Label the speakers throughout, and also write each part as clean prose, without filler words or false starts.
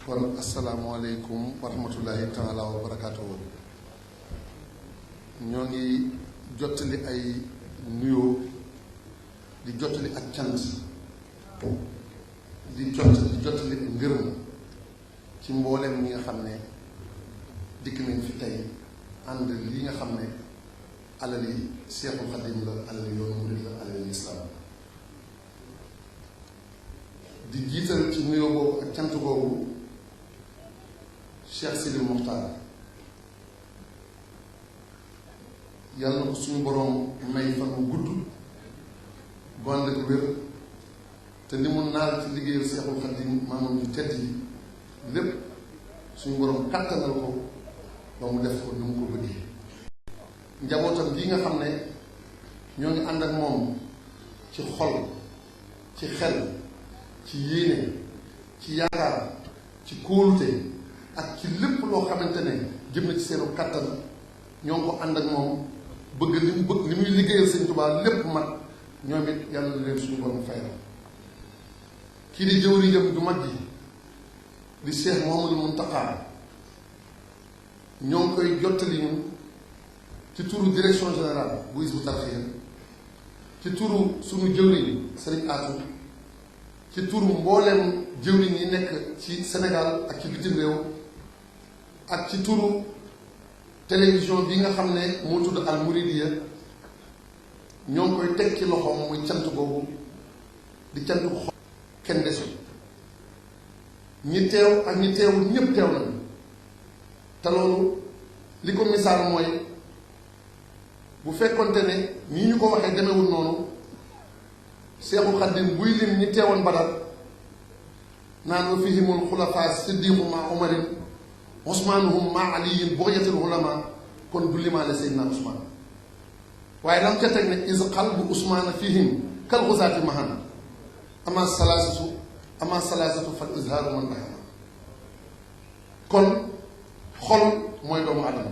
Speaker 1: kon asalaamualeykum wa rahmatullahi taala wa barakaatuhu. ñoo ngi jottali ay nuyoo di jottali ak cant di jottali ak ngërëm ci mboolem ñi nga xam ne dikk nañ fi tey ànd li nga xam ne alali Seexul Xadim la, alali yoonu murid la, alali islaam. di jiital ci nuyoo boobu ak cant boobu Cheikh Sidi Mokhtar, yàlla na ko suñu boroom may fan mu gudd gonde ak wér te li mu naal ci liggéeyal Seexul Xadim maanaam ñu tedd yi lépp suñu boroom kàttanal ko ba mu def ko ni mu ko bëggee. njabootam gi nga xam ne ñoo ngi ànd ak moom ci xol, ci xel, ci yéene, ci yaakaar, ci kóolute ak ci lépp loo xamante ne jëm na ci seenu kàttan, ñoo ngi ko ànd ak moom bëgg li mu bëgg li muy liggéeyal Sëñ Tuubaa lépp mat. ñoom it yàlla na leen suñu borom fayal. kii di jëwriñam ju mag ji di Cheikh Mouhamadou Mountakha ñoo ngi koy jottali ñu ci turu direction générale bu Hizbut Tarqiyyah, ci turu suñu jëwriñ Serigne Atou, ci turu mbooleem jëwriñ yi nekk ci Sénégal ak ci bitim réew, ak ci turu télévision bi nga xam ne moo tudd Al Mouridiyyah. ñoo ngi koy teg ci loxoom muy cant boobu di cant xol kenn desul. ñi teew ak ñi teewul ñépp teew nañu te loolu li ko misaal mooy bu fekkonte ne nii ñu ko waxee demewul noonu, Seexul Xadim buy lim ñi teewoon Badar naan wa fihimul xulafaa siddiqu ma umarin usmaanuhum ma aliyin bughyatul ulama, kon du limaale Seydina Usmaan. waaye lam ca teg ne is qalbu usmaana fihim kal xusaati mahan ama salaasatu fal izhaaru man bahama. kon xol mooy doomu adama.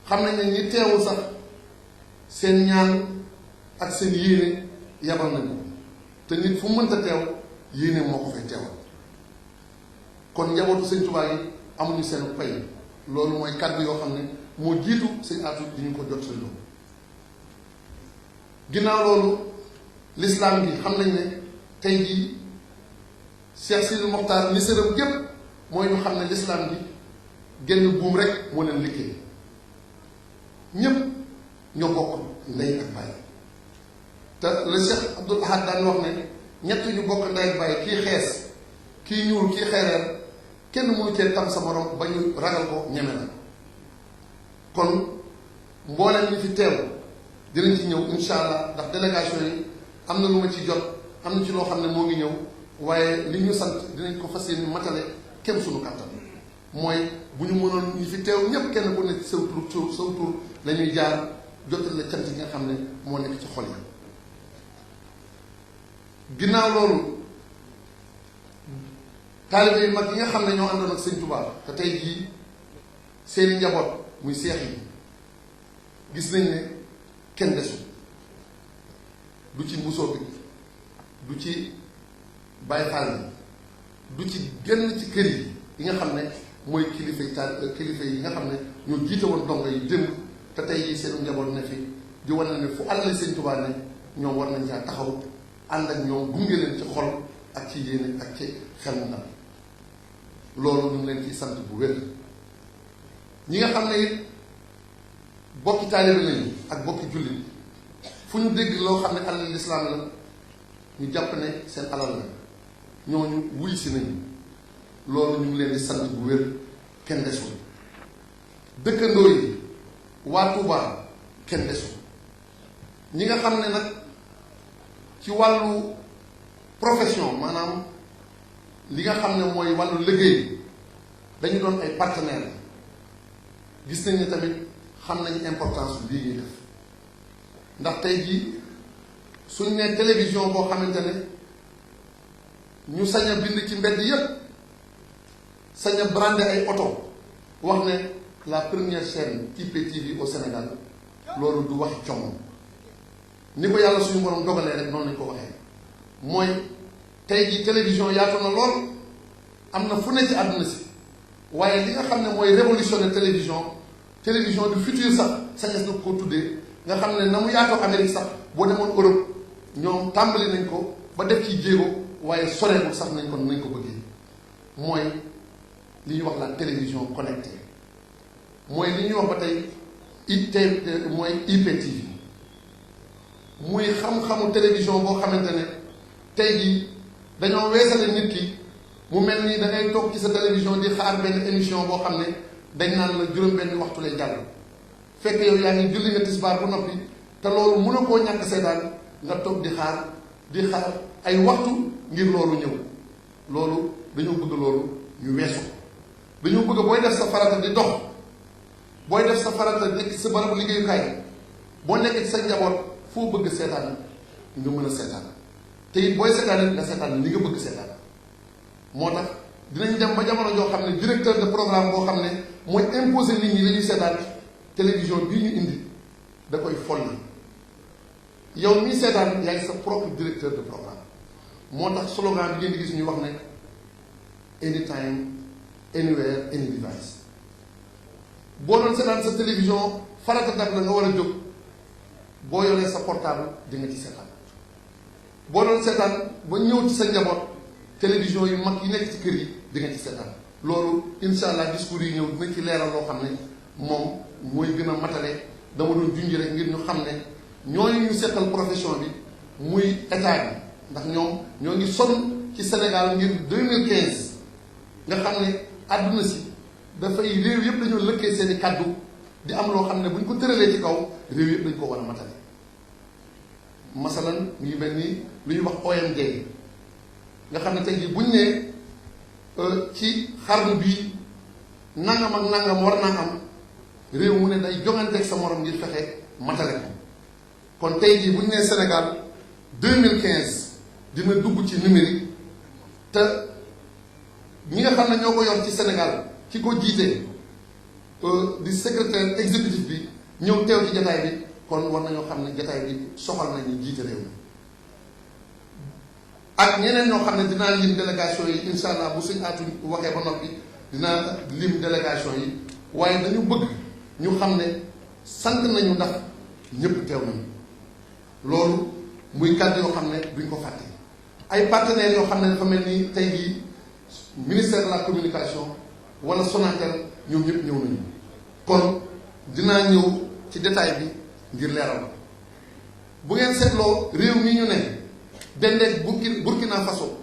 Speaker 1: xam nañ ne ñi teewul sax seen ñaan ak seen yéene yabal nañu te nit fu mu mënta teew yéene moo ko fay teewal. kon njabootu Sëñ Tuubaa yi amuñu seen pay. loolu mooy kàddu yoo xam ne moo jiitu Sëñ Atou di ñu ko jot sa loolu. ginnaaw loolu lislaam gi xam nañ ne tey jii Cheikh Sidi Mokhtar ni sërëm gépp mooy ñu xam ne lislaam gi genn buum rek moo leen liggéey. ñépp ñoo bokk ndey ak baay te le Cheikh Abdoul Ahad daan wax ne ñett ñu bokk ndey ak baay, kii xees, kii ñuul, kii xeereer, kenn mënu cee tam sa morom ba ñu ragal ko ñeme na. kon mbooleem ñi fi teew dinañ ci ñëw insha allah, ndax délégation yi am na lu ma ci jot, am na ci loo xam ne moo ngi ñëw, waaye li ñu sant dinañ ko fas yéene matale kenn suñu kàttan. mooy bu ñu mënoon ñi fi teew ñépp kenn ku ne ci saw tur la ñuy jaar jotal la cant yi nga xam ne moo nekk ci xol yi. ginnaaw loolu taalibe yu mag yi nga xam ne ñoo àndoon ak Sëñ Tuubaa te tey jii seeni njaboot muy seex yi gis nañ ne kenn desul. du ci mbusoo bi, du ci Baay Faal yi, du ci genn ci kër yi nga xam ne mooy kilifa yi nga xam ne ñoo jiite woon dongo yi démb te tey yi seen njaboot ne fi di wane ne fu àll Sëñ Tuubaa ne ñoom war nañ caa taxaw ànd ak ñoom gunge leen ci xol ak ci yéene ak ci xel mu dal. loolu ñu ngi leen ciy sant bu wér. ñi nga xam ne it bokki taalibe lañu ak bokki jullit, fu ñu dégg loo xam ne alal lislaam la ñu jàpp ne seen alal la, ñooñu wuy si nañu. loolu ñu ngi leen di sant bu wér, kenn desul. dëkkandoo yi waa Touba kenn desul. ñi nga xam ne nag ci wàllu profession, maanaam li nga xam ne mooy wàllu liggéey, dañu doon ay partenaires. gis nañ ne tamit xam nañu importance lii ñuy def, ndax tey jii suñ ne télévision boo xamante ne ñu sañ a bind ci mbedd yépp, sañ a brandé ay oto wax ne la première chaîne IPTV au Sénégal, loolu du waxi coono. ni ko yàlla suñu borom dogalee rek noonu lañ ko waxee. mooy tey jii télévision yaatu na lool am na fu ne ci àdduna si waaye li nga xam ne mooy révolutionner télévision du futur sax sañes na ko tuddee nga xam ne na mu yaatoo Amérique sax boo demoon Europe ñoom tàmbali nañ ko ba def ci jéego waaye soreegul sax nañ ko bëggee mooy li ñuy wax la télévision connectée mooy li ñuy wax ba tey mooy IPTV muy xam-xamu télévision boo xamante ne tey jii dañoo weesale nit ki mu mel ni da ngay toog ci sa télévision di xaar benn émission boo xam ne dañ naan la juróom-benn waxtu lay jàll fekk yow yaa ngi julli nga tisbaar bu noppi te loolu mën a koo ñàkk seetaan nga toog di xaar ay waxtu ngir loolu ñëw loolu dañoo bëgg loolu ñu weesu dañoo bëgg booy def sa farata di dox booy def sa farata nekk sa barabu liggéeyukaay boo nekk ci sa njaboot foo bëgg seetaan nga mën a seetaan te it booy seetaan it nga seetaan li nga bëgg seetaan moo tax dinañ dem ba jamono joo xam ne directeur de programme boo xam ne mooy imposer nit ñi la ñuy seetaan télévision bii ñu indi da koy folli yow mii seetaan yaay sa propre directeur de programme moo tax slogan bi ngeen di gis ñu wax ne anytime anywhere any device boo doon seetaan sa télévision farata daf la nga war a jóg boo yoree sa portable di nga ci seetaan boo doon seetaan ba ñëw ci sa njaboot télévision yu mag yi nekk ci kër yi di nga ci seetaan loolu insha allah discours yi ñëw dina ci leeral loo xam ne moom mooy gën a matale dama doon junj rek ngir ñu xam ne ñooñu ñu seqal profession bi muy état bi ndax ñoom ñoo ngi sonn ci Sénégal ngir 2015 nga xam ne àdduna si dafay réew yëpp dañoo lëkkee seeni kàddu di am loo xam ne bu ñu ko tëralee ci kaw réew yëpp dañ ko war a matale masalan ngi mel ni lu ñuy wax OMD nga xam ne tey jii buñ nee ci xarnu bii nangam ak nangam war naa am réew mu ne day joŋanteeg sa morom ngir fexe matale ko kon tey jii buñ nee Sénégal 2015 dina dugg ci numérique te ñi nga xam ne ñoo ko yor ci Sénégal ki ko jiite di secrétaire exécutif bi ñëw teew ci jataay bi kon war nañoo xam ne jataay bi soxal nañu jiite réew mi ak ñeneen ñoo xam ne dinaa lim délégation yi incha allah bu suñ aatu waxee ba noppi dinaa lim délégation yi waaye dañu bëgg ñu xam ne sant nañu ndax ñëpp teew nañu loolu muy kàddu yoo xam ne duñ ko fàtte ay partenaires yoo xam ne dafa mel ni tey jii ministère de la communication wala Sonatel ñoom ñëpp ñëw nañu kon dinaa ñëw ci détail bi ngir leeral bu ngeen seetloo réew mi ñu ne dendeeg Burkina Faso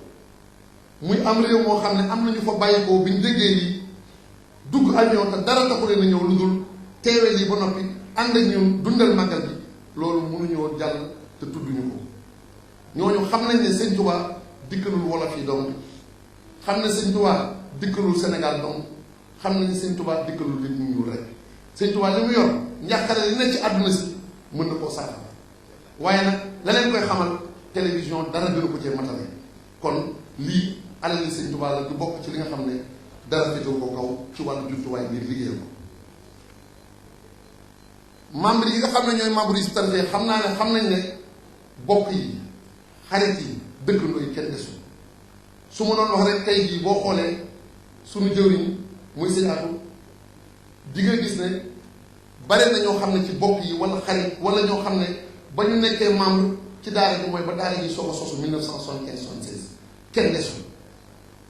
Speaker 1: muy am réew moo xam ne am nañu fa bàyyikoo bi ñu déggee yi dugg avion te dara taxu leen a ñëw lu dul teewee lii ba noppi ànd ak ñun dundal màggal bi loolu mënuñoo jàll te tudduñu ko ñooñu xam nañ ne sëñ Tuubaa dikkalul wolof yi donc xam ne sëñ Tuubaa dikkalul Sénégal donc xam nañ sëñ Tuubaa dikkalul nit ñu ñuul rek sëñ Tuubaa li mu yor njàqare li nekk ci àdduna si mën na koo saafara waaye nag la leen koy xamal télévision dara gënu ko cee matale kon lii alal li sëñ Tuubaa la du bokk ci li nga xam ne dara féetewu ko kaw ci wàllu jumtuwaay ngir liggéeyal ko membre yi nga xam ne ñooy membre yi si tarifee xam nañ ne bokk yi xarit yi dëkkandoo yi kenn desul su ma doon wax rek tey jii boo xoolee suñu jëwriñ muy sëñ Atou di nga gis ne bare na ñoo xam ne ci bokk yi wala xarit wala ñoo xam ne ba ñu nekkee membre ci daara ji mooy ba daara ji soog a sosu 1975 76 kenn desul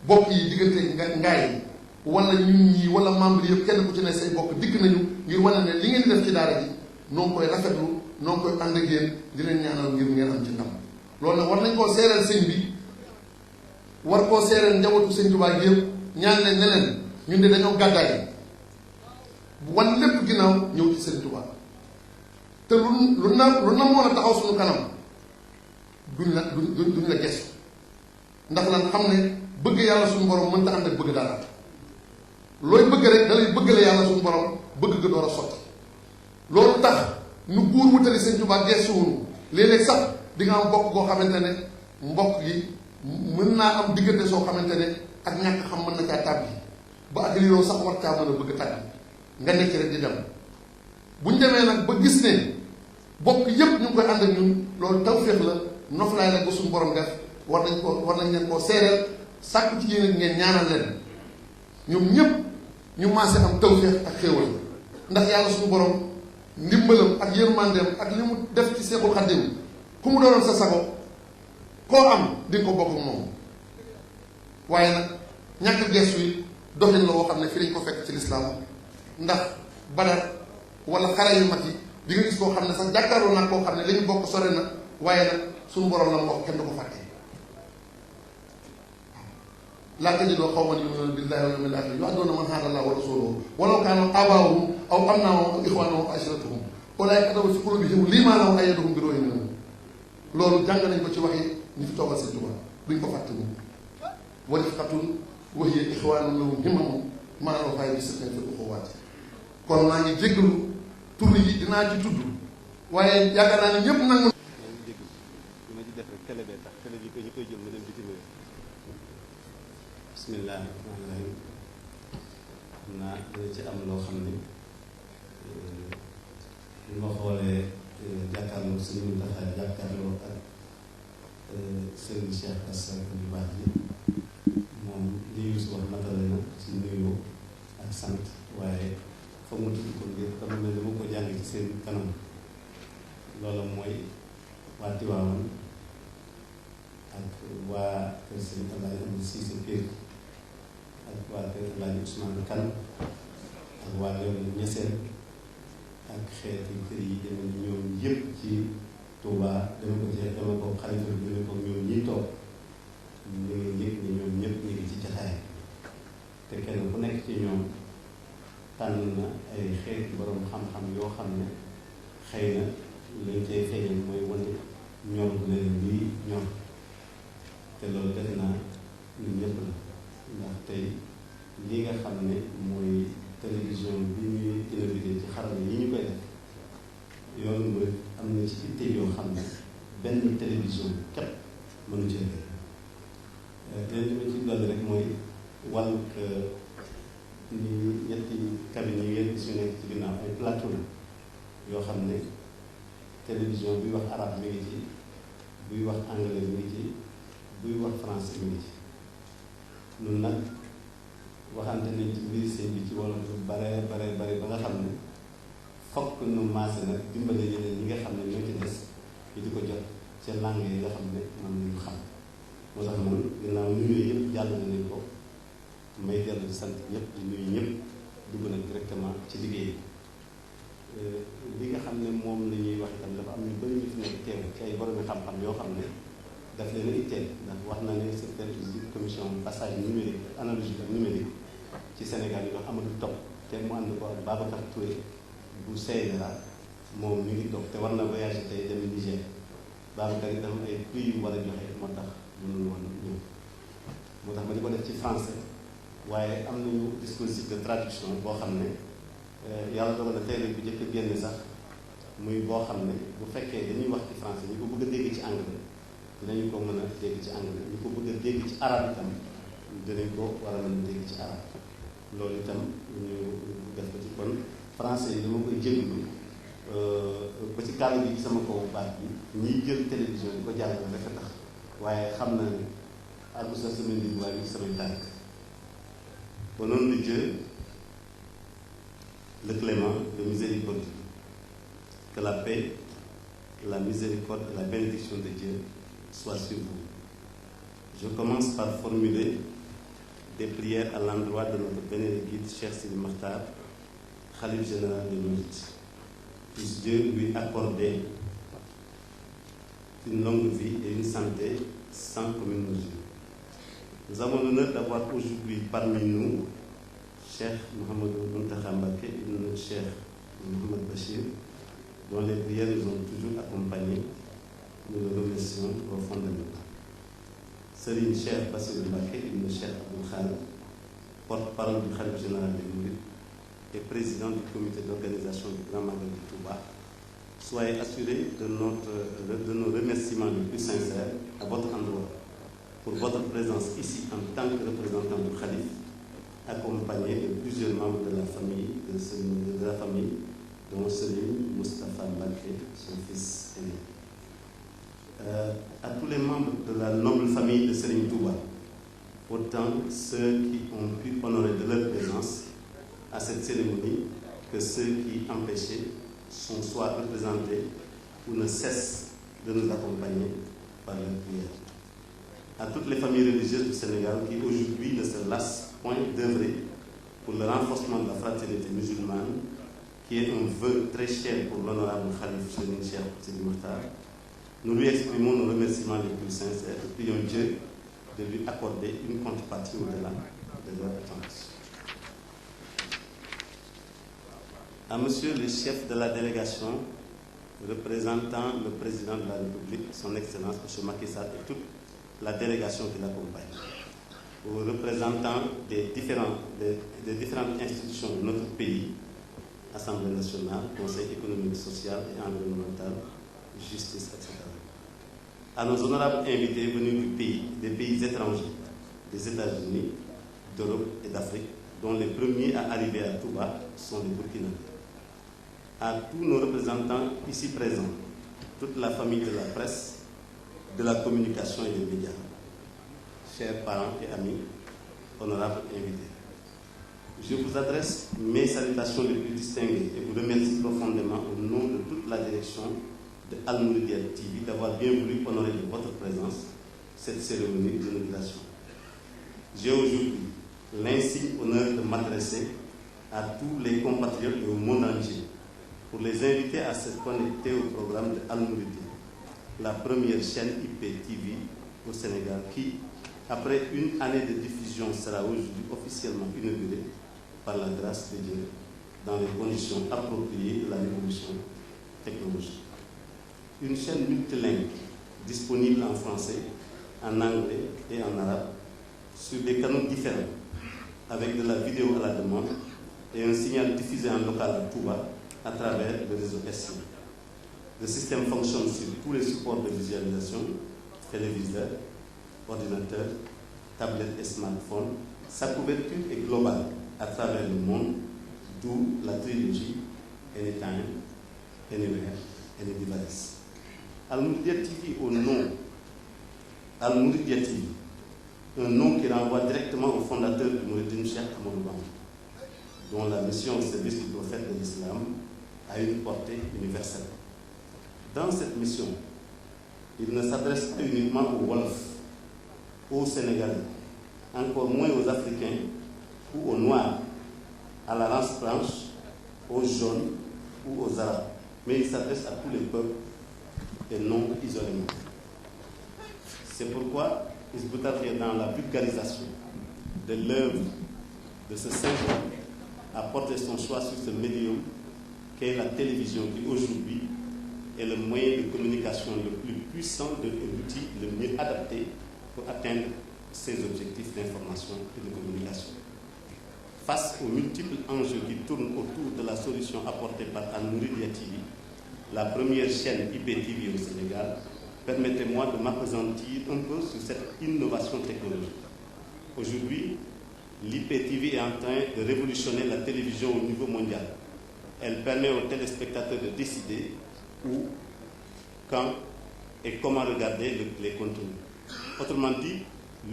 Speaker 1: bokk yi diggante ngaay wala ñun ñii wala membre yëpp kenn ku ci ne say bokk dikk nañu ngir wane ne li ngeen di def ci daara ji noo ngi koy rafetlu noo ngi koy ànd ak yéen di leen ñaanal ngir ngeen am ci ndam loolu nag war nañ koo seereel sëñ bi war koo seereel njabootu sëñ Tuubaa yëpp ñaan leen ne leen ñun de dañoo gàddaay wan lépp ginnaaw ñëw ci sëñ Tuubaa te lu na mën a taxaw suñu kanam duñ la gestu ndax lan xam ne bëgg yàlla suñu borom mënta ànd ak bëgg dara looy bëgg rek da lay bëgg la yàlla suñu borom bëgg ga door a sotti loolu tax nu buur wutali sëñ Tuubaa gestu wuñu léeg-léeg sax di nga am mbokk goo xamante ne mbokk gi mën naa am diggante soo xamante ne ak ñàkk xam mën na caa tàbbi ba ak lii sax war caa mën a bëgg tàbbi nga nekk rek di dem buñ demee nag ba gis ne bokk yépp ñu ngi koy ànd ak ñun loolu tawféex la noflaay la ba suñu borom def war nañ leen koo seereel sàkku ci yéen ngeen ñaanal leen ñoom ñëpp ñu maase am tawfeex ak xéewal ndax yàlla suñu borom ndimbalam ak yërmandeem ak li mu def ci Seexul Xaddim ku mu doonoon sa sago koo am di nga ko bokk moom waaye nag ñàkk gestu yi doxin la woo xam ne fii lañ ko fekk ci lislaam ndax Badar wala xare yu mag yi di nga gis koo xam ne sax jàkkaarloo nag koo xam ne li ñu bokk sore na waaye nag suñu borom la mu wax kenn du ko fàtte laa tajidu qawman yu'minuuna billaahi wal yawmil aaxir yu'adduuna man haada llaaha wa rasuulahu walaw kaanu aabaa'uhum aw abnaa'uhum aw ixwaanuhum aw ashiratuhum ulaa'ika kataba fii quluubihim l-iimaana wa ayyadahum bi ruuhin minhu loolu jàng nañ ko ci waxi ñi fi toogal Sëñ Tuubaa duñ ko fàtte mu wa rifqatun wa hiya ixwaanun lahum himmamun ma'al wafaa'i bi sidqin fil uxuwaati kon maa ngi jéggalu tur yi dinaa ci tudd waaye yaakaar naa ne ñëpp nangu.
Speaker 2: ma ci def rek télé bee tax télé bi ñu koy jël ma dem bitim réew. bismillah rahmaani rahim. xam naa dina ci am loo xam ne li ma xoolee jàkkaarloo sëñ Mountakha jàkkaarloo ak sëriñ Cheikh Assa yu baax yi moom li Youssou wax matale na ci nuyoo ak sant waaye foog mu tudd ko ngir dama mel ni ma ko jàng ci seen kanam loolu mooy waa Tiwaawan ak waa kër sëñ Alaaji Abdou Cissé Pire ak waa kër Alaaji Ousmane Kane ak waa Léona Niassène ak xeeti kër yi deme ni ñoom yëpp ci Touba dama ko xalifa bi deme ko ñoom ñiy toog ñu ngi yëg ni ñoom ñëpp ñu ngi ci jataay te kenn ku nekk ci ñoom tànn na ay xeeti borom xam-xam yoo xam ne xëy na lañ cay feeñal mooy wane ñoom bu leen lii ñoom te loolu defe naa ñun ñëpp la ndax tey li nga xam ne mooy télévision bi ñuy inauguré ci xarala yi ñu koy def yoonu mooy am na ci itte yoo xam ne benn télévision képp mënu cee leen li ma ci dolli rek mooy wàllu ni ñetti cabine yi ngeen gis ñu nekk ci ginnaaw ay plateau la yoo xam ne télévision buy wax arabe mi ngi ci buy wax anglais mi ngi ci buy wax français mi ngi ci ñun nag waxante nañ ci mbiri sëñ bi ci wolof lu bare ba nga xam ne fokk nu maase nag dimbale ñeneen ñi nga xam ne ñoo ci des ñu di ko jot ca langue yi nga xam ne man nañu xam moo tax man ginnaaw nuyu yëpp jàll nañ ko may dellu di sant ñëpp di nuyu ñëpp dugg nag directement ci liggéey li nga xam ne moom la ñuy wax itam dafa am ñu bëri ñu fi nekk teew ci ay boromi xam-xam yoo xam ne daf leen a itteel ndax wax na ne secteur public commission passage numérique analogique ak numérique ci Sénégal yi dox Amadou Top te mu ànd ko ak Babacar Touré bu CNRA moom mi ngi toog te war na voyagé tey dem Niger Babacar yi tam ay prix yu mu war a joxe moo tax mënul woon ñëw moo tax ma di ko def ci français waaye am nañu dispositif de traduction boo xam ne yàlla dogal na tey bu njëkk génne sax muy boo xam ne bu fekkee dañuy wax ci français ñu ko bëgg a dégg ci anglais dinañ ko mën a dégg ci anglais ñu ko bëgg a dégg ci arabe itam dinañ ko war a mën a dégg ci arabe loolu itam ñu def ko ci kon français yi dama koy jëglu ba ci kàll bi ci sama kaw baat bi ñiy jël télévision di ko jàllale rek a tax waaye xam na ne àggu sa semaine bi waaye ci samay tànk au nom de Dieu le clément, le miséricordieux, que la paix, la miséricorde et la bénédiction de Dieu soient sur vous. Je commence par formuler des prières à l'endroit de notre vénéré guide, Cheikh Sidi Makhtar, Khalife général des Mourides. Puisse Dieu lui accorder une longue vie et une santé sans commune mesure. Nous avons l'honneur d'avoir aujourd'hui parmi nous Cheikh Mouhamadou Mountakha Mbacké ibn Cheikh Mouhamad Bachir, dont les prières nous ont toujours accompagnés. Nous le remercions profondément. Serigne Cheikh Bassirou Mbacké ibn Cheikh Abdoul Khadr, porte-parole du Khalife général des Mourides et président du comité d'organisation du Grand Magal du Touba, soyez assurés de nos remerciements les plus sincères à votre endroit pour votre présence ici en tant que représentant du Khalife, accompagné de plusieurs membres de la famille, dont Serigne Moustapha Mbacké, son fils aîné. À tous les membres de la noble famille de Serigne Touba, autant ceux qui ont pu honorer de leur présence à cette cérémonie que ceux qui, empêchés, sont soit représentés ou ne cessent de nous accompagner par leur prière. À toutes les familles religieuses du Sénégal qui aujourd'hui ne se lassent point d'œuvrer pour le renforcement de la fraternité musulmane, qui est un vœu très cher pour l'honorable Khalif Serigne Cheikh Sidi Mokhtar, nous lui exprimons nos remerciements les plus sincères et prions Dieu de lui accorder une contrepartie au-delà de leurs attentes. À Monsieur le chef de la délégation représentant le président de la République, son Excellence M. Macky Sall et toute la délégation qui l'accompagne, aux représentants des différentes institutions de notre pays, Assemblée nationale, Conseil économique, social et environnemental, justice, etc. À nos honorables invités venus des pays étrangers, des États-Unis, d'Europe et d'Afrique, dont les premiers à arriver à Touba sont les Burkinabés. À tous nos représentants ici présents, toute la famille de la presse, de la communication et des médias, chers parents et amis, honorables invités. Je vous adresse mes salutations les plus distinguées et vous remercie profondément au nom de toute la direction de Al Mouridiyyah TV d'avoir bien voulu honorer de votre présence cette cérémonie d'inauguration. J'ai aujourd'hui l'insigne honneur de m'adresser à tous les compatriotes et au monde entier pour les inviter à se connecter au programme de Al Mouridiyyah, la première chaîne IPTV au Sénégal qui, après une année de diffusion, sera aujourd'hui officiellement inaugurée par la grâce de Dieu dans les conditions appropriées de la révolution technologique. Une chaîne multilingue disponible en français, en anglais et en arabe sur des canaux différents avec de la vidéo à la demande et un signal diffusé en local à Touba à travers le réseau SI. Le système fonctionne sur tous les supports de visualisation, téléviseurs, ordinateurs, tablettes et smartphones. Sa couverture est globale à travers le monde, d'où la trilogie Anytime, Anywhere, Any Device. Al Mouridiyyah TV au nom Al Mouridiyyah TV, un nom qui renvoie directement au fondateur du Mouridisme, Cheikh Ahmadou Bamba, dont la mission au service du prophète de l'islam a une portée universelle. Dans cette mission, il ne s'adresse pas uniquement aux Wolofs, aux Sénégalais, encore moins aux Africains ou aux Noirs, à la race blanche, aux jaunes ou aux Arabes, mais il s'adresse à tous les peuples et non isolément. C'est pourquoi Hizb ut-Tarqiyyah, dans la vulgarisation de l'œuvre de ce saint homme, a porté son choix sur ce médium qu'est la télévision, qui aujourd'hui est le moyen de communication le plus puissant et l'outil le mieux adapté pour atteindre ses objectifs d'information et de communication. Face aux multiples enjeux qui tournent autour de la solution apportée par Al Mouridiyyah TV, la première chaîne IPTV au Sénégal, permettez-moi de m'appesantir un peu sur cette innovation technologique. Aujourd'hui, l'IPTV est en train de révolutionner la télévision au niveau mondial. Elle permet aux téléspectateurs de décider où, quand et comment regarder les contenus. Autrement dit,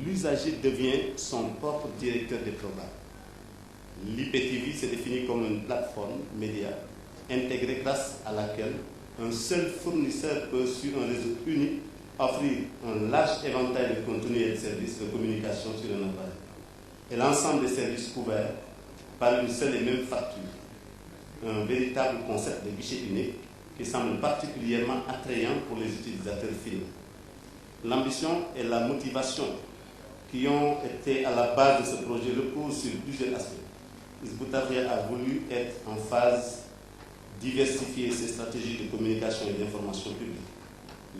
Speaker 2: l'usager devient son propre directeur des programmes. L'IPTV se définit comme une plateforme média intégrée grâce à laquelle un seul fournisseur peut, sur un réseau unique, offrir un large éventail de contenus et de services de communication sur un appareil. Et l'ensemble des services couverts par une seule et même facture. Un véritable concept de guichet unique qui semble particulièrement attrayant pour les utilisateurs finaux. L'ambition et la motivation qui ont été à la base de ce projet reposent sur plusieurs aspects. Hizb ut-Tarqiyyah a voulu être en phase diversifier ses stratégies de communication et d'information publique.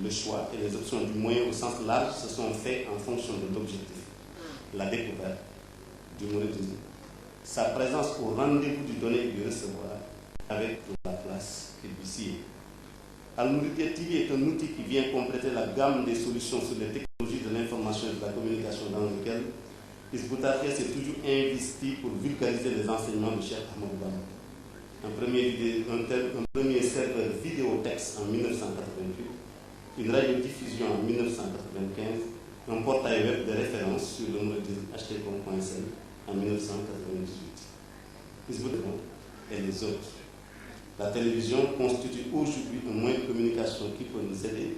Speaker 2: Le choix et les options du moyen au sens large se sont faits en fonction de l'objectif, la découverte du mouridisme, sa présence au rendez-vous du donner et du recevoir avec la place qu'il lui sied. Al Mouridiyyah TV est un outil qui vient compléter la gamme des solutions sur les technologies de l'information et de la communication dans lequel Hizb ut-Tarqiyyah s'est toujours investi pour vulgariser les enseignements de Cheikh Ahmadou Bamba. Un premier serveur vidéo-texte en 1988, une radiodiffusion en 1995 un portail web de référence sur le mouridisme htcom.sn en 1998. Hizbut-Tarqiyyah et les autres. La télévision constitue aujourd'hui un moyen de communication qui peut nous aider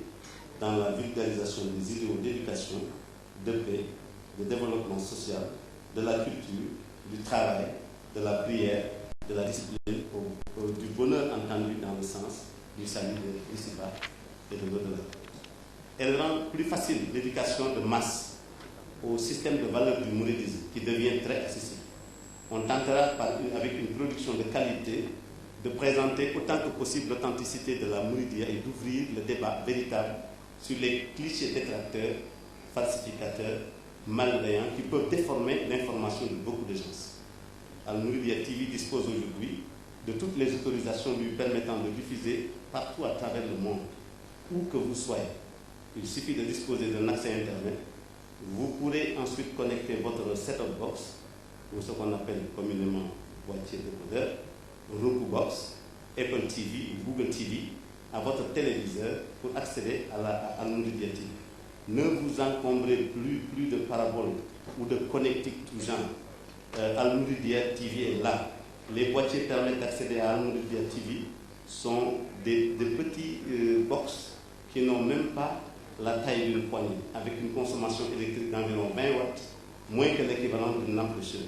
Speaker 2: dans la vulgarisation des idéaux d'éducation, de paix, de développement social, de la culture, du travail, de la prière, de la discipline, du bonheur entendu dans le sens du salut de l'ici-bas et de l'au-delà. Elle rend plus facile l'éducation de masse au système de valeurs du mouridisme qui devient très accessible. On tentera avec une production de qualité de présenter autant que possible l'authenticité de la Mouridia et d'ouvrir le débat véritable sur les clichés détracteurs, falsificateurs, malveillants qui peuvent déformer l'information de beaucoup de gens. Al-Mouridia TV dispose aujourd'hui de toutes les autorisations lui permettant de diffuser partout à travers le monde, où que vous soyez. Il suffit de disposer d'un accès Internet. Vous pourrez ensuite connecter votre set-top box, ou ce qu'on appelle communément boîtier décodeur, Roku Box, Apple TV ou Google TV, à votre téléviseur pour accéder à Al-Mouridia TV. Ne vous encombrez plus de paraboles ou de connectiques tout genre. Al-Mouridia TV est là. Les boîtiers permettent d'accéder à Al-Mouridia TV sont des petits box qui n'ont même pas la taille d'une poignée, avec une consommation électrique d'environ 20 watts, moins que l'équivalent d'une lampe de chevet.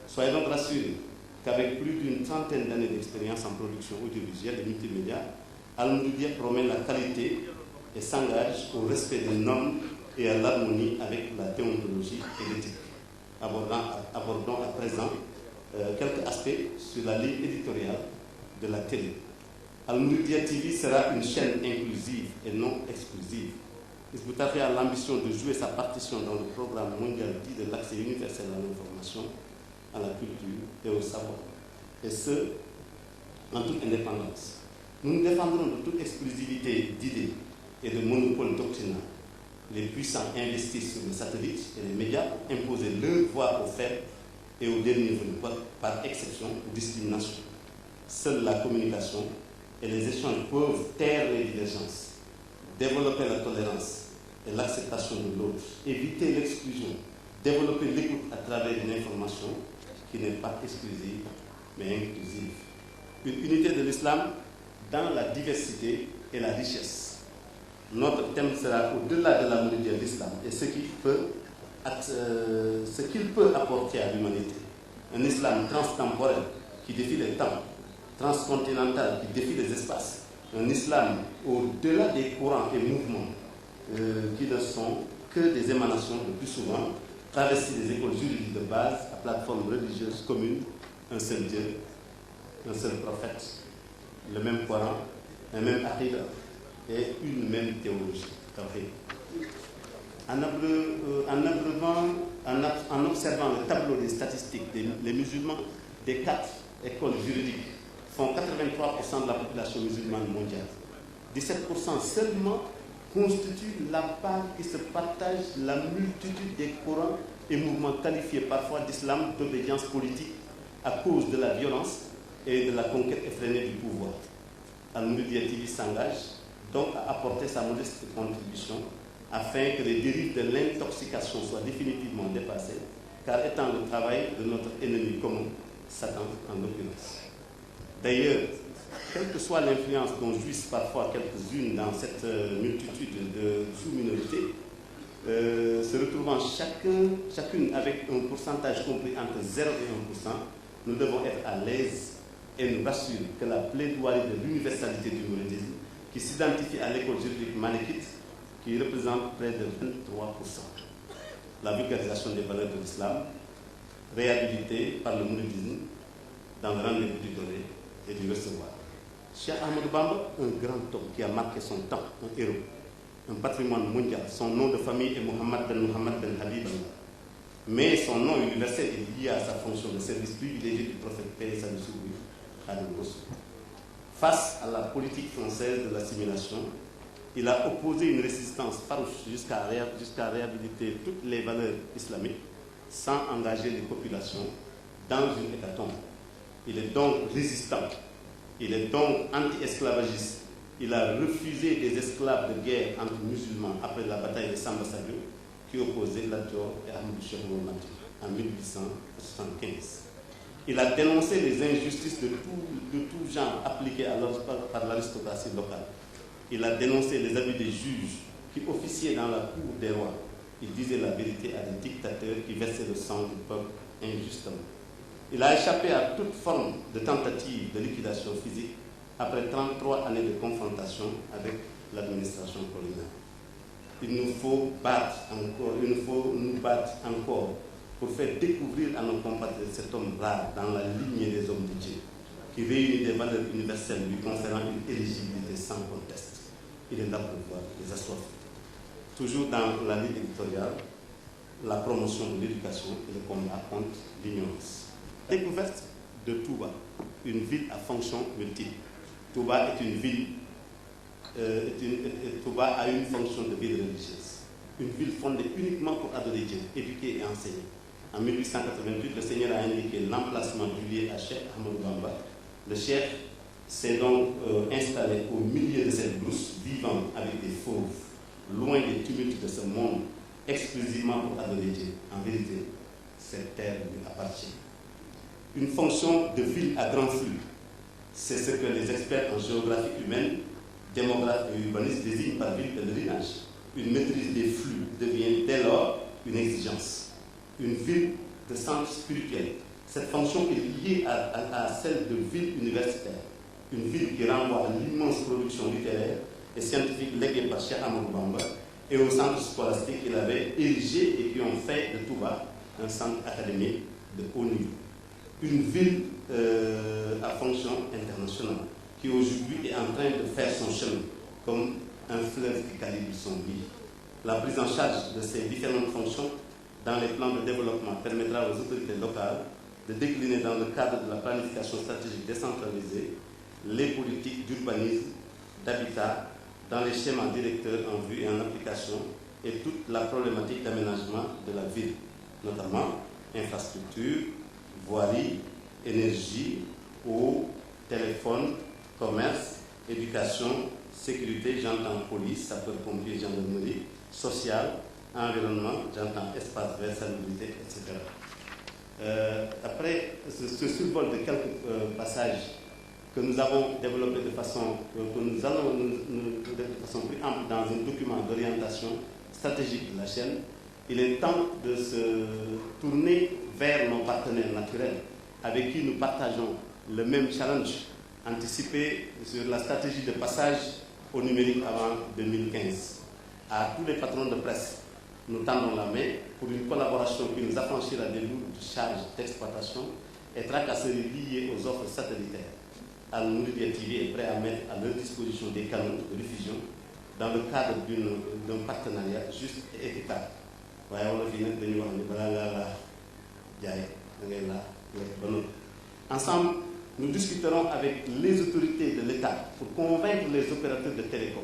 Speaker 2: Soyez donc rassurés qu'avec plus d'une trentaine d'années d'expérience en production audiovisuelle et multimédia, Al-Mouridia promet la qualité et s'engage au respect des normes et à l'harmonie avec la déontologie et l'éthique. Abordons à présent quelques aspects sur la ligne éditoriale de la télé. Al-Mouridia TV sera une chaîne inclusive et non exclusive. Hizbut-Tarqiyyah a l'ambition de jouer sa partition dans le programme mondial dit de l'accès universel à l'information, à la culture et au savoir, et ce, en toute indépendance. Nous nous défendrons de toute exclusivité d'idées et de monopole doctrinal. Les puissants investissent sur les satellites et les médias pour imposer leur voix aux faibles et aux derniers venus, par exception ou discrimination. Seule la communication et les échanges peuvent taire les divergences, développer la tolérance et l'acceptation de l'autre, éviter l'exclusion, développer l'écoute à travers une information qui n'est pas exclusive, mais inclusive. Une unité de l'islam dans la diversité et la richesse. Notre thème sera au-delà de la Mouridia de l'islam et ce qu'il peut apporter à l'humanité. Un islam transtemporel qui défie les temps, transcontinental qui défie les espaces. Un islam au-delà des courants et mouvements qui ne sont que des émanations le plus souvent, travestis des écoles juridiques de base à plateforme religieuse commune, un seul Dieu, un seul prophète, le même Coran, un même aqidah et une même théologie. En observant le tableau des statistiques, les musulmans des 4 écoles juridiques font 83% de la population musulmane mondiale. 17% seulement constituent la part qui se partage la multitude des courants et mouvements qualifiés parfois d'islam d'obédience politique à cause de la violence et de la conquête effrénée du pouvoir. Al-Mouridia TV s'engage donc à apporter sa modeste contribution afin que les dérives de l'intoxication soient définitivement dépassées, car étant le travail de notre ennemi commun, Satan en l'occurrence. D'ailleurs, quelle que soit l'influence dont jouissent parfois quelques-unes dans cette multitude de sous-minorités, se retrouvant chacune avec un pourcentage compris entre 0 et 1%, nous devons être à l'aise et nous rassurer que la plaidoirie de l'universalité du mouridisme, qui s'identifie à l'école juridique malikite, qui représente près de 23%. La vulgarisation des valeurs de l'islam, réhabilitée par le mouridisme dans le rendez-vous du donner et du recevoir. Cheikh Ahmadou Bamba, un grand homme qui a marqué son temps, un héros, un patrimoine mondial. Son nom de famille est Mohammed ben Habib. Mais son nom universel est lié à sa fonction de service privilégié du prophète paix et salut sur lui, Khadim Rassoul. Face à la politique française de l'assimilation, il a opposé une résistance farouche jusqu'à réhabiliter toutes les valeurs islamiques sans engager les populations dans une hécatombe. Il est donc résistant, il est donc anti-esclavagiste. Il a refusé des esclaves de guerre entre musulmans après la bataille de Samba Sadio, qui opposait Lat Dior et Ahmadou Cheikh Mouhamed Natif en 1875. Il a dénoncé les injustices de tout genre appliquées par l'aristocratie locale. Il a dénoncé les abus des juges qui officiaient dans la cour des rois. Il disait la vérité à des dictateurs qui versaient le sang du peuple injustement. Il a échappé à toute forme de tentative de liquidation physique après 33 années de confrontation avec l'administration coloniale. Il nous faut nous battre encore pour faire découvrir à nos compatriotes cet homme rare dans la lignée des hommes de Dieu, qui réunit des valeurs universelles lui conférant une éligibilité sans conteste. Il est là pour voir les assoiffés. Toujours dans la ligne éditoriale, la promotion de l'éducation et le combat contre l'ignorance. Découverte de Touba, une ville à fonction multiple. Touba est une ville, Touba a une fonction de ville religieuse. Une ville fondée uniquement pour adorer Dieu, éduquer et enseigner. En 1888, le Seigneur a indiqué l'emplacement du lieu à Cheikh Ahmadou Bamba. Le Cheikh s'est donc installé au milieu de cette brousse, vivant avec des fauves, loin des tumultes de ce monde, exclusivement pour adorer Dieu. En vérité, cette terre lui appartient. Une fonction de ville à grand flux, c'est ce que les experts en géographie humaine, démographes et urbanistes désignent par ville pèlerinage. Une maîtrise des flux devient dès lors une exigence. Une ville de centre spirituel. Cette fonction est liée à celle de ville universitaire. Une ville qui renvoie à l'immense production littéraire et scientifique léguée par Cheikh Ahmadou Bamba et au centre scolastique qu'il avait érigé et qui ont fait de Touba un centre académique de haut niveau. Une ville à fonction internationale qui aujourd'hui est en train de faire son chemin comme un fleuve qui calibre son lit. La prise en charge de ces différentes fonctions dans les plans de développement permettra aux autorités locales de décliner dans le cadre de la planification stratégique décentralisée les politiques d'urbanisme, d'habitat, dans les schémas directeurs en vue et en application et toute la problématique d'aménagement de la ville, notamment infrastructures, voirie, énergie, eau, téléphone, commerce, éducation, sécurité, j'entends police, sapeurs-pompiers, gendarmerie, social, environnement, j'entends espace vert, salubrité, etc. Après ce survol de quelques passages que nous avons développés de façon plus ample dans un document d'orientation stratégique de la chaîne, il est temps de se tourner vers nos partenaires naturels avec qui nous partageons le même challenge anticipé sur la stratégie de passage au numérique avant 2015. À tous les patrons de presse, nous tendons la main pour une collaboration qui nous affranchira des lourdes charges d'exploitation et tracasseries liées aux offres satellitaires. Al-Mouridiyyah TV est prêt à mettre à leur disposition des canaux de diffusion dans le cadre d'un partenariat juste et équitable. Ensemble, nous discuterons avec les autorités de l'État pour convaincre les opérateurs de télécom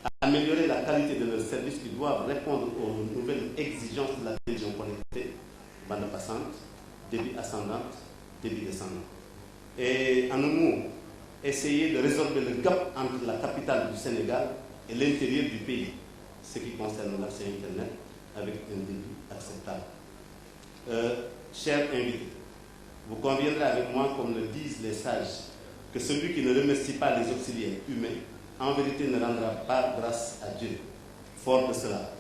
Speaker 2: à améliorer la qualité de leurs services qui doivent répondre aux nouvelles exigences de la télévision connectée, bande passante, débit ascendant, débit descendant. Et en un mot, essayer de résorber le gap entre la capitale du Sénégal et l'intérieur du pays, ce qui concerne l'accès Internet avec un débit acceptable. Chers invités, vous conviendrez avec moi, comme le disent les sages, que celui qui ne remercie pas les auxiliaires humains, en vérité ne rendra pas grâce à Dieu. Fort de cela,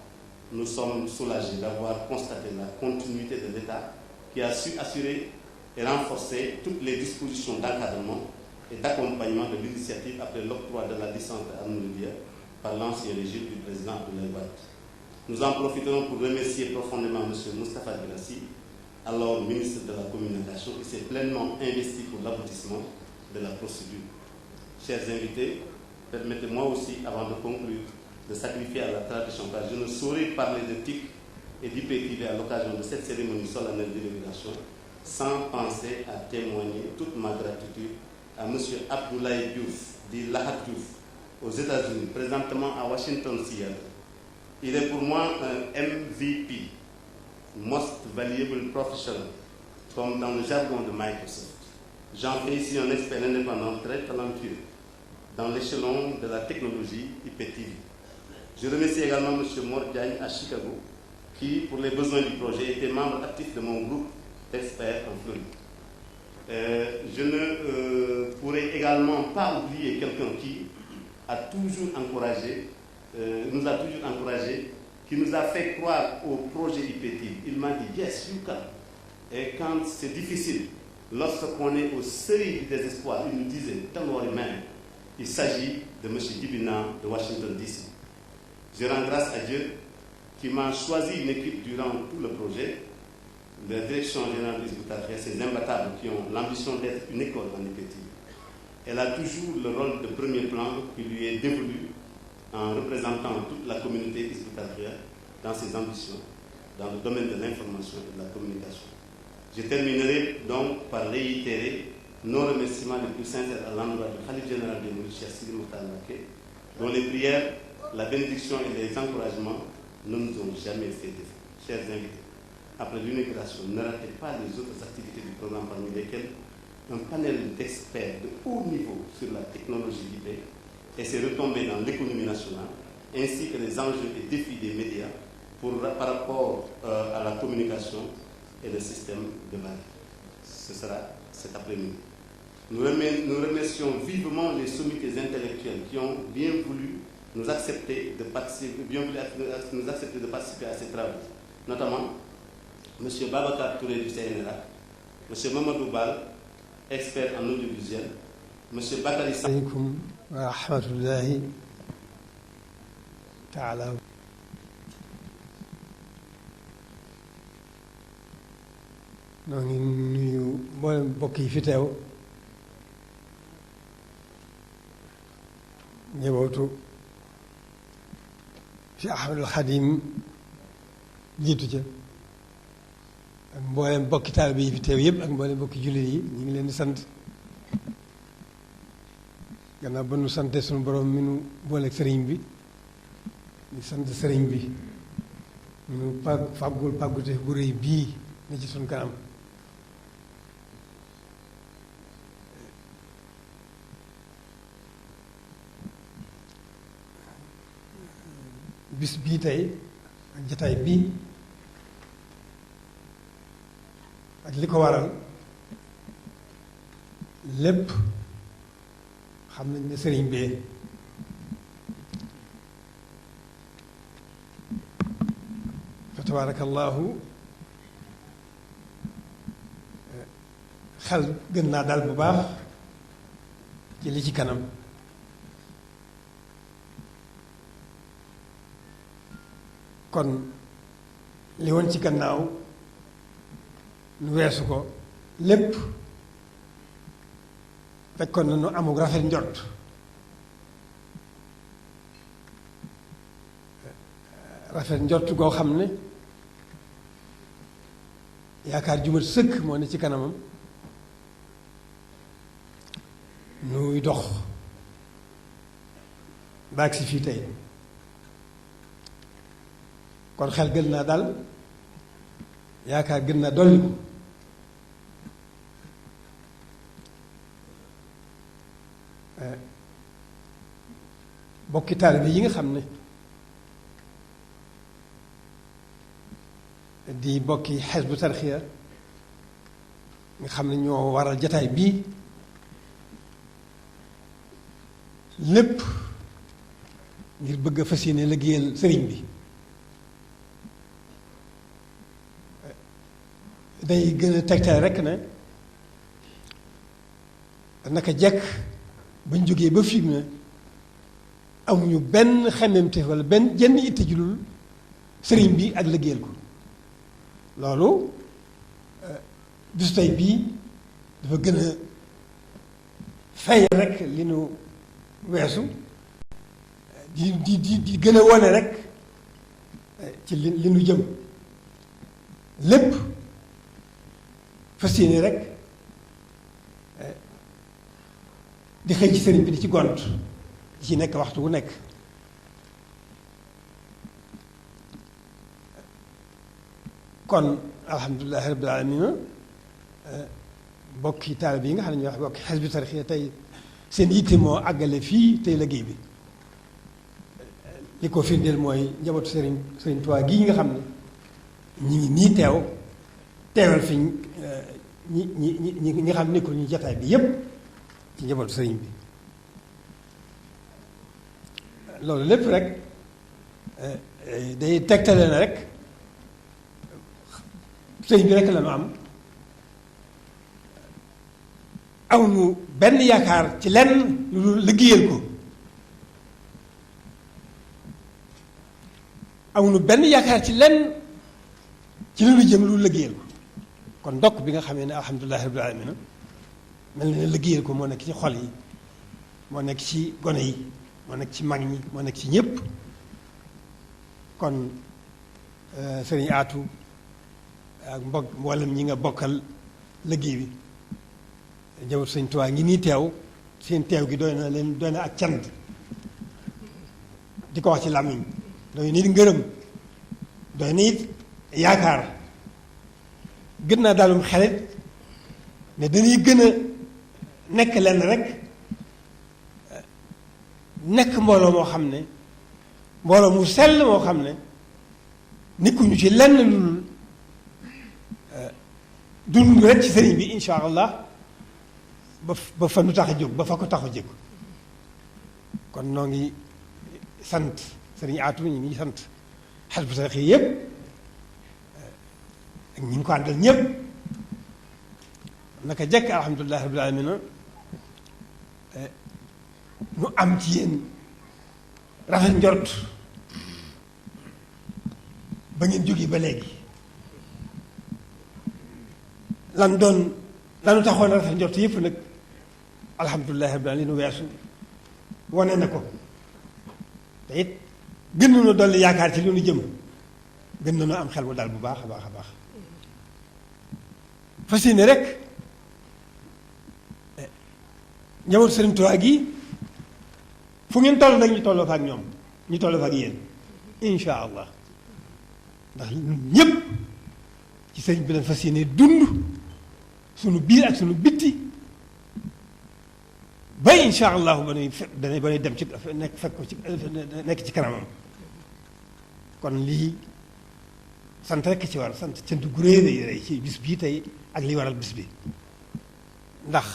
Speaker 2: nous sommes soulagés d'avoir constaté la continuité de l'État qui a su assurer et renforcer toutes les dispositions d'encadrement et d'accompagnement de l'initiative après l'octroi de la licence de Al-Mouridiyyah par l'ancien régime du président Abdoulaye Wade. Nous en profiterons pour remercier profondément M. Moustapha Guirassy, alors ministre de la Communication, qui s'est pleinement investi pour l'aboutissement de la procédure. Chers invités, permettez-moi aussi, avant de conclure, de sacrifier à la tradition, car je ne saurais parler d'éthique et d'IPTV à l'occasion de cette cérémonie solennelle d'inauguration sans penser à témoigner toute ma gratitude à M. Abdoulaye Diouf, dit Lahad Diouf, aux États-Unis, présentement à Washington, Seattle. Il est pour moi un MVP, Most Valuable Professional, comme dans le jargon de Microsoft. J'en fais ici un expert indépendant très talentueux dans l'échelon de la technologie IPTV. Je remercie également M. Mor Diagne à Chicago, qui, pour les besoins du projet, était membre actif de mon groupe d'experts en fleurie. Je ne pourrais également pas oublier quelqu'un qui a toujours encouragé, nous a toujours encouragé, qui nous a fait croire au projet IPTIL. Il m'a dit, yes, you can. Et quand c'est difficile, lorsqu'on est au seuil du désespoir, il nous disait, don't worry man, il s'agit de M. Dibina de Washington DC. Je rends grâce à Dieu qui m'a choisi une équipe durant tout le projet, la direction générale des Hizbut-Tarqiyyah, ces imbattables qui ont l'ambition d'être une école en IPTIL. Elle a toujours le rôle de premier plan qui lui est dévolu en représentant toute la communauté Hizbut-Tarqiyyah dans ses ambitions, dans le domaine de l'information et de la communication. Je terminerai donc par réitérer nos remerciements les plus sincères à l'endroit du Khalife général des Mourides, Cheikh Sidi Mokhtar Mbacké, dont les prières, la bénédiction et les encouragements ne nous ont jamais fait défaut. Chers invités, après l'inauguration, ne ratez pas les autres activités du programme parmi lesquelles un panel d'experts de haut niveau sur la technologie IP et ses retombées dans l'économie nationale, ainsi que les enjeux et défis des médias par rapport à la communication et le système de valeurs. Ce sera cet après-midi. Nous remercions vivement les sommités intellectuelles qui ont bien voulu nous accepter de participer à ces travaux, notamment M. Babacar Touré du CNRA, M. Mamadou Bal, expert en audiovisuel, M. Bakary Sa.
Speaker 3: Aleykum wa rahmatullahi taala. noo ngi nuyu mboolem mbokk yi fi teew, njabootu Cheikh Ahmadul Xadim jiitu ca, ak mboolem mbokki taalibe yi fi teew yëpp ak mboolem mbokki jullit yi. ñu ngi leen di sant gannaaw ba nu sante suñu borom mi nu booleeg sëriñ bi, ñu sant sëriñ bi ñu fàggul pàggute bu rëy bii ne ci suñ kanam. bis bii tey ak jataay bii ak li ko waral lépp xam nañ ne sëriñ bee. fa tabaarakallaahu xel gën naa dal bu baax ci li ci kanam. kon li woon ci gannaaw nu weesu ko lépp fekkoon na nu amul rafet njort goo xam ne yaakaar ju mat sëkk moo ne ci kanamam, nuy dox baag si fii tey. kon xel gën naa dal, yaakaar gën naa dolliku. bokki taalibe yi nga xam ne di bokki Hizbut-Tarqiyyah nga xam ne ñoo waral jataay bii lépp ngir bëgg a fas yéene liggéeyal sëriñ bi. day gën a tegtal rekk ne naka jekk bañ jógee ba fii mu ne amuñu benn xemmemte walla benn jenn itte ju dul sëriñ bi ak liggéeyal ko. loolu bisu tey bii dafa gën a fay rekk li nu weesu di gën a wone rekk ci li nu jëm lépp. fas yéene rek di xëy ci sëriñ bi di ci gont di ci nekk waxtu wu nekk. kon alhamdulilahi rabbil alamina mbokki taalibe yi nga xam ne ñoo wax mbokki Hizbut-Tarqiyyah tey seen yitte moo àggale fii tey liggéey bi. li ko firndeel mooy njabootu sëriñ Tuubaa gii nga xam ne ñi ngi nii teewal fi ñi nga xam nekkul ñu jataay bi yépp ci njabootu sëriñ bi loolu lépp rek day tegtale na rek sëriñ bi rek la ñu am amuñu benn yaakaar ci lenn lu liggéeyal ko amuñu benn yaakaar ci lenn ci lu jëm lu liggéeyal ko kon ndokk bi nga xamee ne alhamdulilahi rabbil alamin mel na ne liggéeyal ko moo nekk ci xol yi moo nekk ci gone yi moo nekk ci mag ñi moo nekk ci ñépp kon sëriñ Aatu ak mboolem ñi nga bokkal liggéey bi jawut sëñ Tuubaa ngi nii teew seen teew gi doy na ak cant di ko wax ci làmmiñ doy na it ngërëm doy na it yaakaar gën naa dalum xelit ne dañuy gën a nekk lenn rek nekk mbooloo moo xam ne mbooloo mu sell moo xam ne nekkuñu ci lenn lu dund rek ci sëriñ bi insha allah ba fa nu tax a jóg ba fa ko tax a jóg kon noo ngi sant sëriñ Aatu ñu ngi sant Hizbut Tarqiyyah yëpp ak ñi ngi ko àndal ñëpp naka jekk alhamdulilah rabbil alamin nu am ci yéen rafet njort ba ngeen jógee ba léegi lanu taxoon rafet njort yëpp nag alhamdulilah rabbil alamin li nu weesu wane na ko te it gën nañu dolli yaakaar ci li nu jëm gën nañu am xel bu daal bu baax a baax a baax fas yéene rek njabootu Sëriñ Tuubaa gi fu ngeen toll nag ñu tolloo fa ak ñoom ñu tolloo fa ak yéen insha allah ndax ñun ñëpp ci sëriñ bi lañ fas yéene dund sunu biir ak sunu bitti ba insha allahu ba nuy dem ci nekk ci kanamam kon lii sant rekk ci war sant cant gu réy rëy ci bis bii tey ak li waral bis bi ndax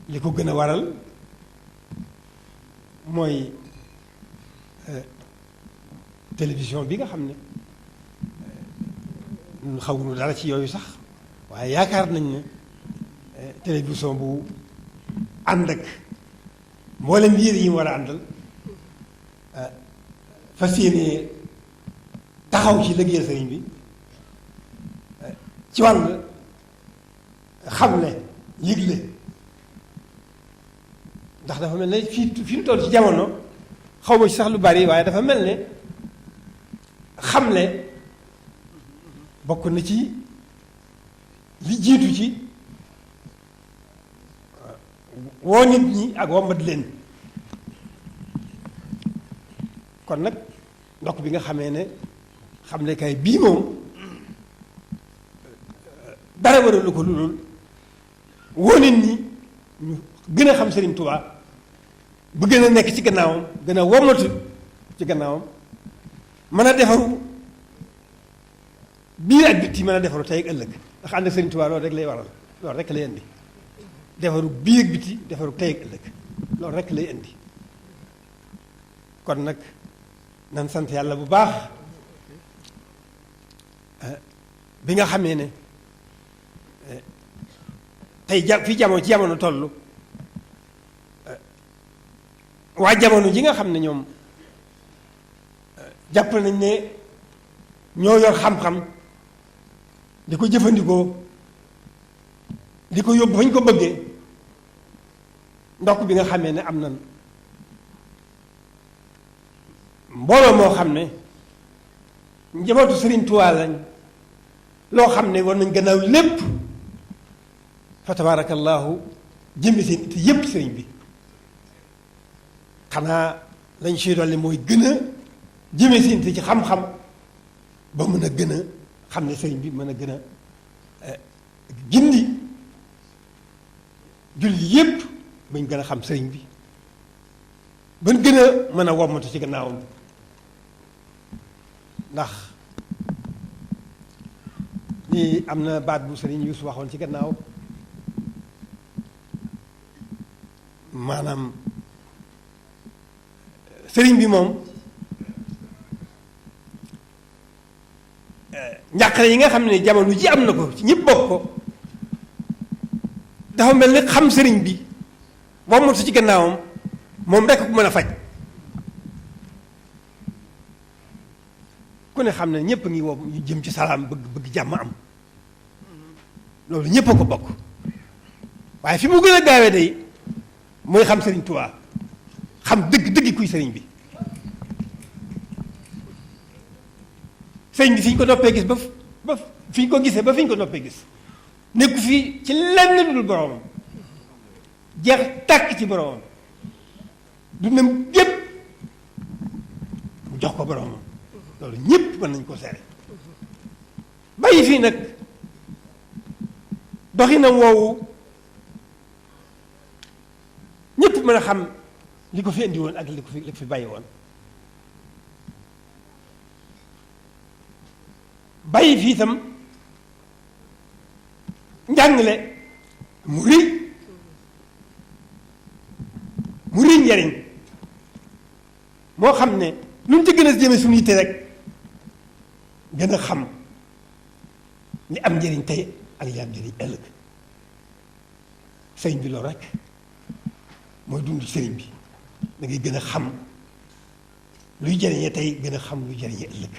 Speaker 3: li ko gën a waral mooy télévision bi nga xam ne ñun xamuñu dara ci yooyu sax waaye yaakaar nañ ne télévision bu ànd ak mboolem yéer yi mu war a àndal fas yéene taxaw ci liggéeyal sëriñ bi ci wàll xamle yëgle ndax dafa mel ne fi ñu toll ci jamono xaw ma ci sax lu bari waaye dafa mel ne xamle bokk na ci li jiitu ci woo nit ñi ak wombat leen kon nag ndokk bi nga xamee ne xamle kay bii moom dara waralu ko lu dul woo nit ñi ñu gën a xam Sëriñ Tuubaa bu gën a nekk ci gannaawam gën a womatu ci gannaawam mën a defaru biir ak bitti mën a defaru tey ak ëllëg ndax ànd ak Sëriñ Tuubaa loolu rek lay waral loolu rek lay indi defaru biir ak bitti defaru tey ak ëllëg loolu rek lay indi kon nag nan sant yàlla bu baax bi nga xamee ne tey fi jamono ci jamono toll waa jamono ji nga xam ne ñoom jàpp nañ ne ñoo yor xam-xam di ko jëfandikoo di ko yóbbu fañ ko bëggee ndokk bi nga xamee ne am na mbooloo moo xam ne njabootu Sëriñ Tuubaa lañ loo xam ne war nañ gannaaw lépp fa tabaarakallaahu jëmmi seen it yépp sëriñ bi xanaa lañ siy dolli mooy gën a jëme seen it ci xam-xam ba mën a gën a xam ne sëriñ bi mën a gën a gindi julli yépp bañ gën a xam sëriñ bi ban gën a mën a wommatu ci gannaawam ndax ni am na baat bu sëriñ Yuusu waxoon ci gannaaw maanaam sëriñ bi moom njàqare yi nga xam ne jamono ji am na ko ci ñëpp bokk ko dafa mel ni xam sëriñ bi wamatu ci gannaawam moom rekk ku mën a faj ku ne xam ne ñëpp a ngi woo ñu jëm ci salaam bëgg jàmm am loolu ñëpp a ko bokk waaye fi mu gën a gaawee day mooy xam sëriñ Tuubaa xam dëgg kuy sëriñ bi sëriñ bi fi ñu ko noppee gis ba fi ñu ko gisee ba fi ñu ko noppee gis nekku fii ci lenn lu dul boroomam jeex tàkk ci boroomam dundam gépp mu jox ko boroomam loolu ñëpp mën nañ ko seere bàyyi fii nag doxinam woowu ñëpp mën a xam li ko fi indi woon ak li ko fi bàyyi woon bàyyi fii itam njàngale mu rëy njariñ moo xam ne lu ñu ci gën a jëme suñu yitte rek gën a xam li am njëriñ tey ak li am njëriñ ëllëg sëriñ bi loolu rek mooy dund sëriñ bi da ngay gën a xam luy jëriñee tey gën a xam luy jëriñee ëllëg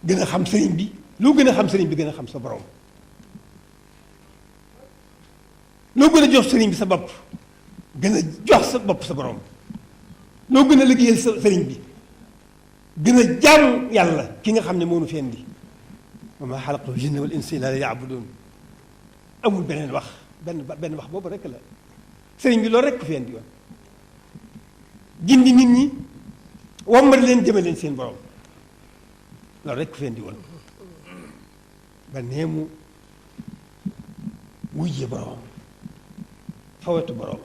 Speaker 3: gën a xam sëriñ bi loo gën a xam sëriñ bi gën a xam sa borom loo gën a jox sëriñ bi sa bopp gën a jox sa bopp sa borom loo gën a liggéeyal sa sëriñ bi gën a jaamu yàlla ki nga xam ne moo nu fi indi wa maa xalaqtul jinna wal insa illa liya'budun amul beneen wax benn wax boobu rek la sëriñ bi loolu rek ku fi indi woon gindi nit ñi wammat leen jëme leen seen borom loolu rek ku fi indi woon ba nee mu wujje borom fawetu borom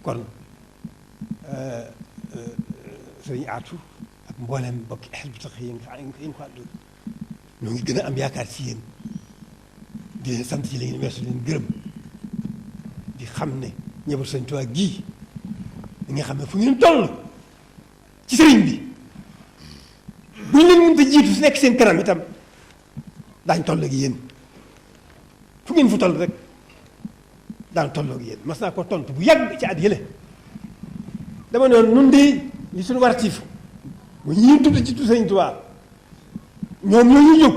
Speaker 3: kon sëriñ Aatu ak mboolem bokki Hizbut Tarqiyyah yi nga ko àndul ñoo ngi gën a am yaakaar ci yéen di leen sant ci li ngeen weesu leen gërëm di xam ne ñëbal Sëriñ Tuubaa gii di nga xam ne fu ngeen toll ci sëriñ bi bu ñu leen mënta jiitu su nekk seen kanam itam daañ toll ak yéen fu ngeen fu toll rek daan toll ak yéen mas naa ko tontu bu yàgg ci at yële dama ne woon nun de li suñu wartiif bu ñuy tudd ci tu Sëriñ Tuubaa ñoom ñoo ñu jóg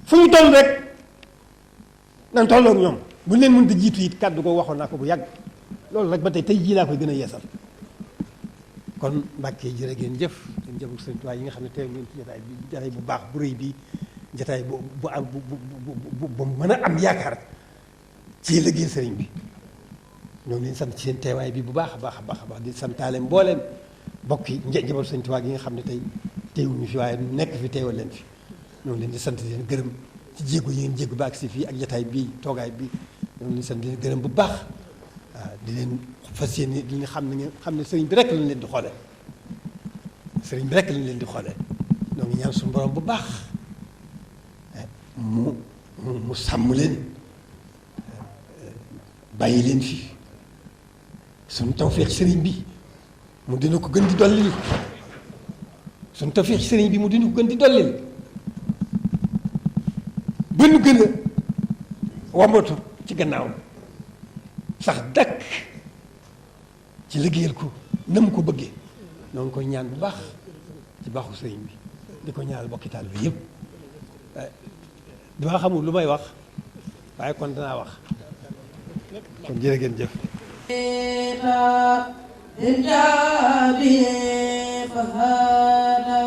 Speaker 3: fu ñu toll rek nan tolloo ak ñoom bu ñu leen mënta jiitu it kàddu ko waxoon naa ko bu yàgg loolu rek ba tey jii laa koy gën a yeesal kon Mbàkke jërë ngeen jëf ngeen jëful Sëriñ Tuubaa yi nga xam ne teew ngeen ci jataay bi jataay bu baax bu rëy bi jataay bu am bu mën a am yaakaar ci liggéey sëriñ bi ñoo ngi leen sant ci seen teewaay bi bu baax a baax a baax a baax di santaale mbooleem mbokk yi njabootu Sëriñ Tuubaa gi nga xam ne tey teewuñu fi waaye nekk fi teewal leen fi ñoo ngi leen di sant di leen gërëm ci jéego yi ngeen jéego ba ak si fii ak jataay bii toogaay bi ñoo ngi leen di sant di leen gërëm bu baax waaw di leen fas yéene di xam ne ngeen xam ne sëriñ bi rek lañ leen di xoolee sëriñ bi rek lañ leen di xoolee ñoo ngi ñaan suñu borom bu baax mu sàmm leen bàyyi leen fi suñu tawfeex sëriñ bi mu dina ko gën di dollil suñu tawfeex sëriñ bi mu dina ko gën di dollil ba nu gën a wamatu ci gannaawam sax dakk ci liggéeyal ko na mu ko bëggee noonu koy ñaan bu baax ci baaxu sëriñ bi di ko ñaanal bokki taal bi yëpp dama xamul lu may wax waaye kon danaa wax kon jërë ngeen jëf
Speaker 4: إن جاء به فهذا